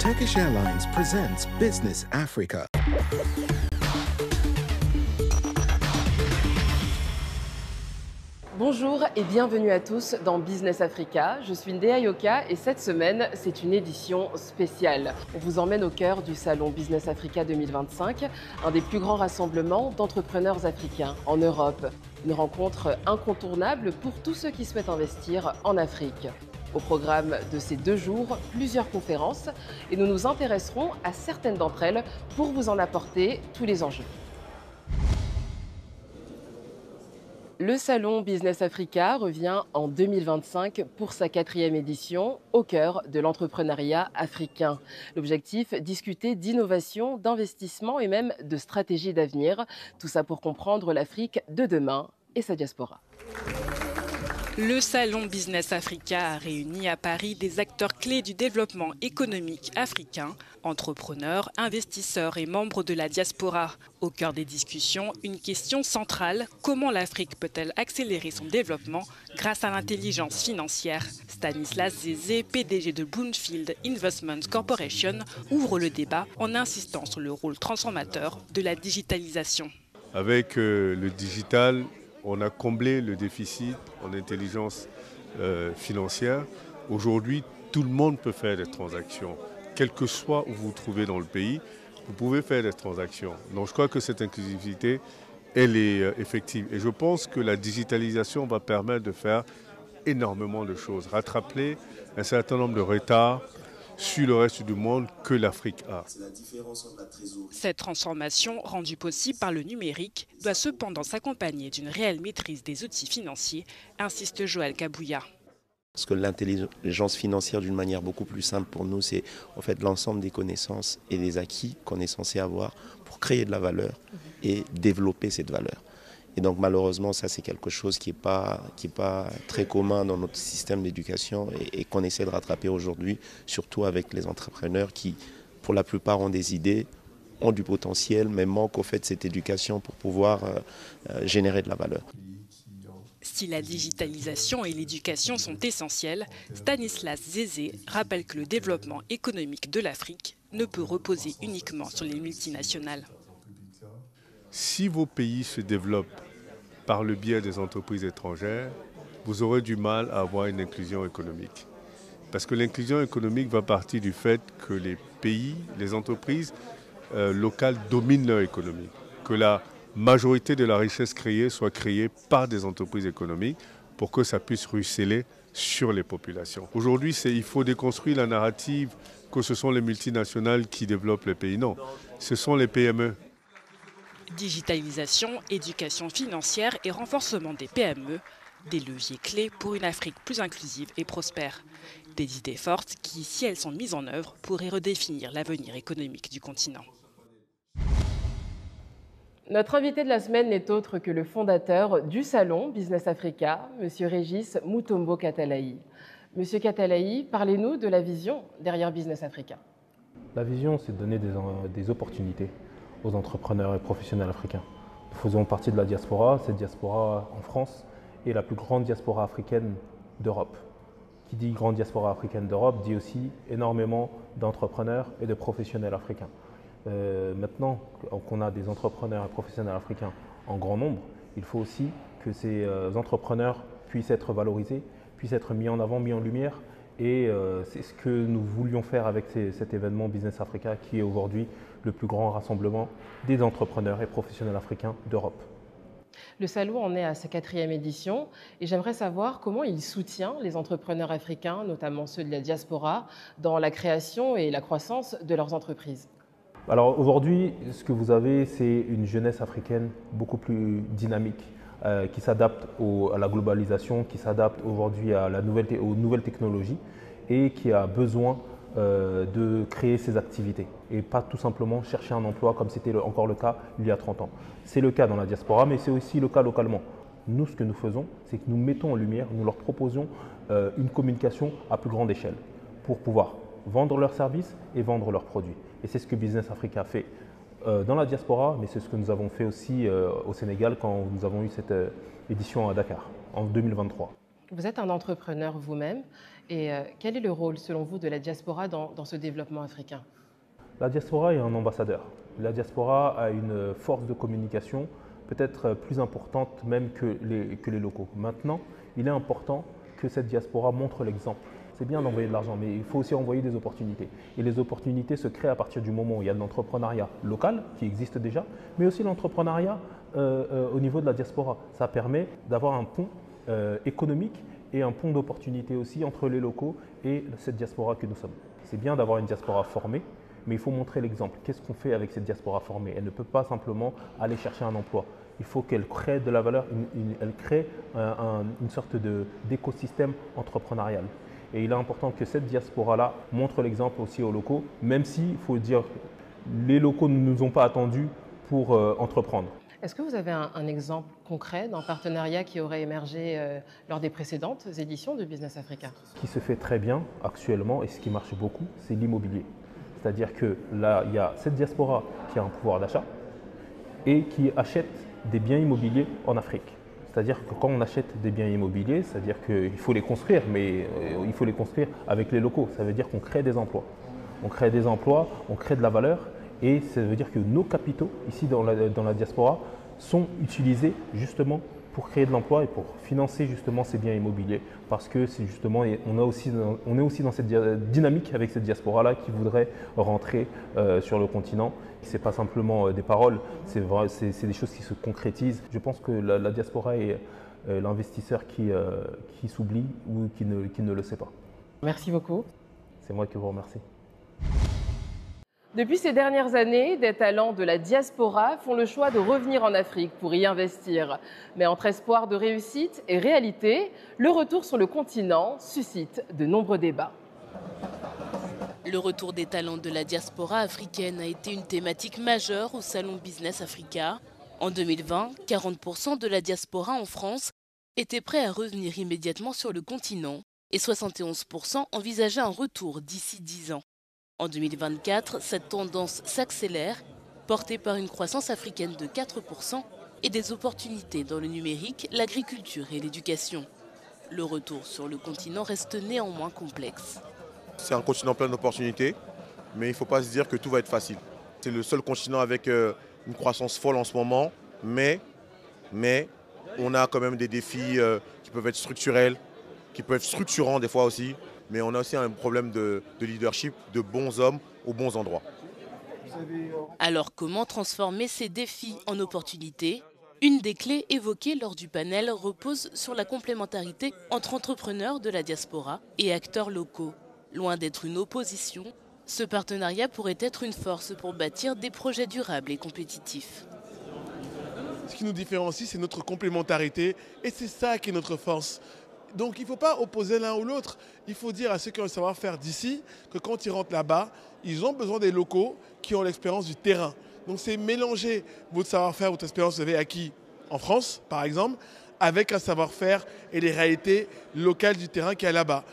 Turkish Airlines presents Business Africa. Bonjour et bienvenue à tous dans Business Africa. Je suis Ndéa Yoka et cette semaine, c'est une édition spéciale. On vous emmène au cœur du salon Business Africa 2025, un des plus grands rassemblements d'entrepreneurs africains en Europe. Une rencontre incontournable pour tous ceux qui souhaitent investir en Afrique. Au programme de ces 2 jours, plusieurs conférences et nous nous intéresserons à certaines d'entre elles pour vous en apporter tous les enjeux. Le salon Business Africa revient en 2025 pour sa 4e édition au cœur de l'entrepreneuriat africain. L'objectif, discuter d'innovation, d'investissement et même de stratégie d'avenir. Tout ça pour comprendre l'Afrique de demain et sa diaspora. Le salon Business Africa a réuni à Paris des acteurs clés du développement économique africain, entrepreneurs, investisseurs et membres de la diaspora. Au cœur des discussions, une question centrale, comment l'Afrique peut-elle accélérer son développement grâce à l'intelligence financière? Stanislas Zézé, PDG de Bloomfield Investment Corporation, ouvre le débat en insistant sur le rôle transformateur de la digitalisation. Avec le digital, on a comblé le déficit en intelligence financière. Aujourd'hui, tout le monde peut faire des transactions. Quel que soit où vous vous trouvez dans le pays, vous pouvez faire des transactions. Donc je crois que cette inclusivité, elle est effective. Et je pense que la digitalisation va permettre de faire énormément de choses. Rattraper un certain nombre de retards sur le reste du monde que l'Afrique a. Cette transformation, rendue possible par le numérique, doit cependant s'accompagner d'une réelle maîtrise des outils financiers, insiste Joël Kabouya. Parce que l'intelligence financière, d'une manière beaucoup plus simple pour nous, c'est en fait l'ensemble des connaissances et des acquis qu'on est censé avoir pour créer de la valeur et développer cette valeur. Et donc malheureusement, ça c'est quelque chose qui n'est pas très commun dans notre système d'éducation et qu'on essaie de rattraper aujourd'hui, surtout avec les entrepreneurs qui, pour la plupart, ont des idées, ont du potentiel, mais manquent au fait de cette éducation pour pouvoir générer de la valeur. Si la digitalisation et l'éducation sont essentielles, Stanislas Zézé rappelle que le développement économique de l'Afrique ne peut reposer uniquement sur les multinationales. Si vos pays se développent par le biais des entreprises étrangères, vous aurez du mal à avoir une inclusion économique. Parce que l'inclusion économique va partir du fait que les pays, les entreprises locales dominent leur économie. Que la majorité de la richesse créée soit créée par des entreprises économiques pour que ça puisse ruisseler sur les populations. Aujourd'hui, il faut déconstruire la narrative que ce sont les multinationales qui développent les pays. Non, ce sont les PME. Digitalisation, éducation financière et renforcement des PME, des leviers clés pour une Afrique plus inclusive et prospère. Des idées fortes qui, si elles sont mises en œuvre, pourraient redéfinir l'avenir économique du continent. Notre invité de la semaine n'est autre que le fondateur du salon Business Africa, M. Régis Mutombo Katalayi. Monsieur Katalayi, parlez-nous de la vision derrière Business Africa. La vision, c'est de donner des opportunités aux entrepreneurs et professionnels africains. Nous faisons partie de la diaspora. Cette diaspora en France est la plus grande diaspora africaine d'Europe. Qui dit grande diaspora africaine d'Europe dit aussi énormément d'entrepreneurs et de professionnels africains. Maintenant qu'on a des entrepreneurs et professionnels africains en grand nombre, il faut aussi que ces entrepreneurs puissent être valorisés, puissent être mis en avant, mis en lumière. Et c'est ce que nous voulions faire avec cet événement Business Africa qui est aujourd'hui le plus grand rassemblement des entrepreneurs et professionnels africains d'Europe. Le salon en est à sa 4e édition et j'aimerais savoir comment il soutient les entrepreneurs africains, notamment ceux de la diaspora, dans la création et la croissance de leurs entreprises. Alors aujourd'hui, ce que vous avez, c'est une jeunesse africaine beaucoup plus dynamique, qui s'adapte à la globalisation, qui s'adapte aujourd'hui aux nouvelles technologies et qui a besoin de créer ses activités et pas tout simplement chercher un emploi comme c'était encore le cas il y a 30 ans. C'est le cas dans la diaspora, mais c'est aussi le cas localement. Nous, ce que nous faisons, c'est que nous mettons en lumière, nous leur proposons une communication à plus grande échelle pour pouvoir vendre leurs services et vendre leurs produits. Et c'est ce que Business Africa fait dans la diaspora, mais c'est ce que nous avons fait aussi au Sénégal quand nous avons eu cette édition à Dakar en 2023. Vous êtes un entrepreneur vous-même Et quel est le rôle, selon vous, de la diaspora dans ce développement africain? La diaspora est un ambassadeur. La diaspora a une force de communication peut-être plus importante même que les locaux. Maintenant, il est important que cette diaspora montre l'exemple. C'est bien d'envoyer de l'argent, mais il faut aussi envoyer des opportunités. Et les opportunités se créent à partir du moment où il y a de l'entrepreneuriat local, qui existe déjà, mais aussi l'entrepreneuriat au niveau de la diaspora. Ça permet d'avoir un pont économique et un pont d'opportunités aussi entre les locaux et cette diaspora que nous sommes. C'est bien d'avoir une diaspora formée, mais il faut montrer l'exemple. Qu'est-ce qu'on fait avec cette diaspora formée? Elle ne peut pas simplement aller chercher un emploi. Il faut qu'elle crée de la valeur, elle crée une sorte d'écosystème entrepreneurial. Et il est important que cette diaspora-là montre l'exemple aussi aux locaux, même s'il faut dire les locaux ne nous ont pas attendus pour entreprendre. Est-ce que vous avez un exemple concret d'un partenariat qui aurait émergé lors des précédentes éditions de Business Africa? Ce qui se fait très bien actuellement et ce qui marche beaucoup, c'est l'immobilier. C'est-à-dire que là, il y a cette diaspora qui a un pouvoir d'achat et qui achète des biens immobiliers en Afrique. C'est-à-dire que quand on achète des biens immobiliers, c'est-à-dire qu'il faut les construire, mais il faut les construire avec les locaux. Ça veut dire qu'on crée des emplois. On crée des emplois, on crée de la valeur et ça veut dire que nos capitaux, ici dans la diaspora, sont utilisés justement pour créer de l'emploi et pour financer justement ces biens immobiliers. Parce que c'est justement, on est aussi dans cette dynamique avec cette diaspora-là qui voudrait rentrer sur le continent. Ce n'est pas simplement des paroles, c'est des choses qui se concrétisent. Je pense que la diaspora est l'investisseur qui s'oublie ou qui ne le sait pas. Merci beaucoup. C'est moi qui vous remercie. Depuis ces dernières années, des talents de la diaspora font le choix de revenir en Afrique pour y investir. Mais entre espoir de réussite et réalité, le retour sur le continent suscite de nombreux débats. Le retour des talents de la diaspora africaine a été une thématique majeure au Salon Business Africa. En 2020, 40% de la diaspora en France étaient prêts à revenir immédiatement sur le continent et 71% envisageaient un retour d'ici 10 ans. En 2024, cette tendance s'accélère, portée par une croissance africaine de 4% et des opportunités dans le numérique, l'agriculture et l'éducation. Le retour sur le continent reste néanmoins complexe. C'est un continent plein d'opportunités, mais il ne faut pas se dire que tout va être facile. C'est le seul continent avec une croissance folle en ce moment, mais on a quand même des défis qui peuvent être structurels, qui peuvent être structurants des fois aussi. Mais on a aussi un problème de leadership, de bons hommes aux bons endroits. Alors comment transformer ces défis en opportunités? Une des clés évoquées lors du panel repose sur la complémentarité entre entrepreneurs de la diaspora et acteurs locaux. Loin d'être une opposition, ce partenariat pourrait être une force pour bâtir des projets durables et compétitifs. Ce qui nous différencie, c'est notre complémentarité et c'est ça qui est notre force. Donc il ne faut pas opposer l'un ou l'autre. Il faut dire à ceux qui ont le savoir-faire d'ici que quand ils rentrent là-bas, ils ont besoin des locaux qui ont l'expérience du terrain. Donc c'est mélanger votre savoir-faire, votre expérience que vous avez acquis en France, par exemple, avec un savoir-faire et les réalités locales du terrain qu'il y a là-bas.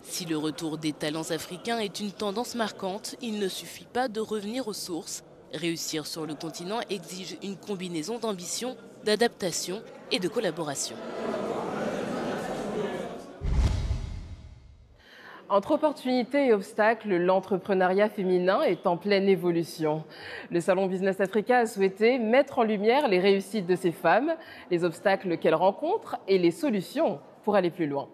Si le retour des talents africains est une tendance marquante, il ne suffit pas de revenir aux sources. Réussir sur le continent exige une combinaison d'ambition, d'adaptation et de collaboration. Entre opportunités et obstacles, l'entrepreneuriat féminin est en pleine évolution. Le Salon Business Africa a souhaité mettre en lumière les réussites de ces femmes, les obstacles qu'elles rencontrent et les solutions pour aller plus loin.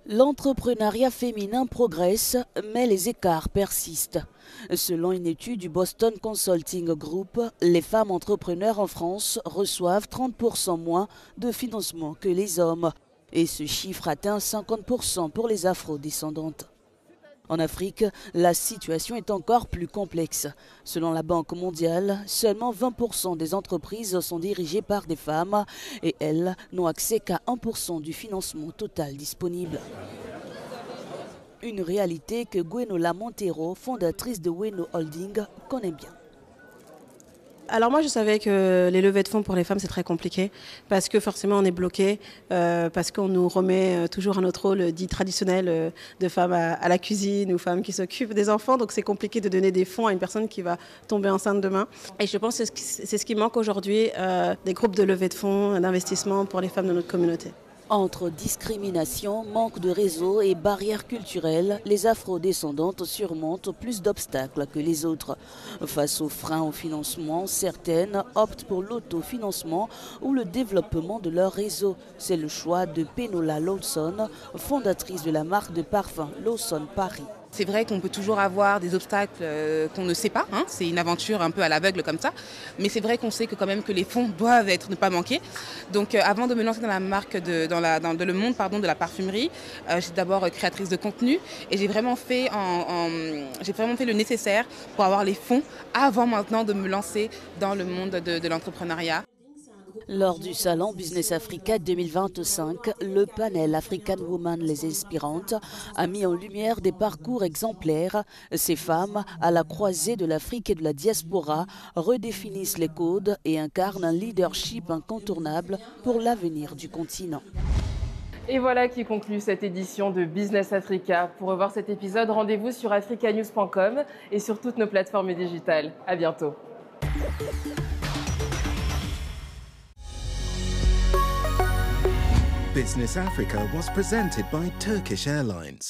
L'entrepreneuriat féminin progresse, mais les écarts persistent. Selon une étude du Boston Consulting Group, les femmes entrepreneurs en France reçoivent 30% moins de financement que les hommes. Et ce chiffre atteint 50% pour les afro-descendantes. En Afrique, la situation est encore plus complexe. Selon la Banque mondiale, seulement 20% des entreprises sont dirigées par des femmes et elles n'ont accès qu'à 1% du financement total disponible. Une réalité que Gwenola Montero, fondatrice de Weno Holding, connaît bien. Alors moi je savais que les levées de fonds pour les femmes c'est très compliqué parce que forcément on est bloqué, parce qu'on nous remet toujours à notre rôle dit traditionnel de femme à la cuisine ou femme qui s'occupe des enfants, donc c'est compliqué de donner des fonds à une personne qui va tomber enceinte demain. Et je pense que c'est ce qui manque aujourd'hui, des groupes de levée de fonds, d'investissement pour les femmes de notre communauté. Entre discrimination, manque de réseau et barrières culturelles, les afro-descendantes surmontent plus d'obstacles que les autres. Face aux freins au financement, certaines optent pour l'autofinancement ou le développement de leur réseau. C'est le choix de Penola Lawson, fondatrice de la marque de parfum Lawson Paris. C'est vrai qu'on peut toujours avoir des obstacles qu'on ne sait pas, hein. C'est une aventure un peu à l'aveugle comme ça, mais c'est vrai qu'on sait que quand même que les fonds doivent ne pas manquer. Donc avant de me lancer dans la marque, dans le monde de la parfumerie, j'étais d'abord créatrice de contenu et j'ai vraiment fait le nécessaire pour avoir les fonds avant maintenant de me lancer dans le monde de l'entrepreneuriat. Lors du salon Business Africa 2025, le panel African Women les Inspirantes a mis en lumière des parcours exemplaires. Ces femmes, à la croisée de l'Afrique et de la diaspora, redéfinissent les codes et incarnent un leadership incontournable pour l'avenir du continent. Et voilà qui conclut cette édition de Business Africa. Pour revoir cet épisode, rendez-vous sur africanews.com et sur toutes nos plateformes digitales. À bientôt. Business Africa was presented by Turkish Airlines.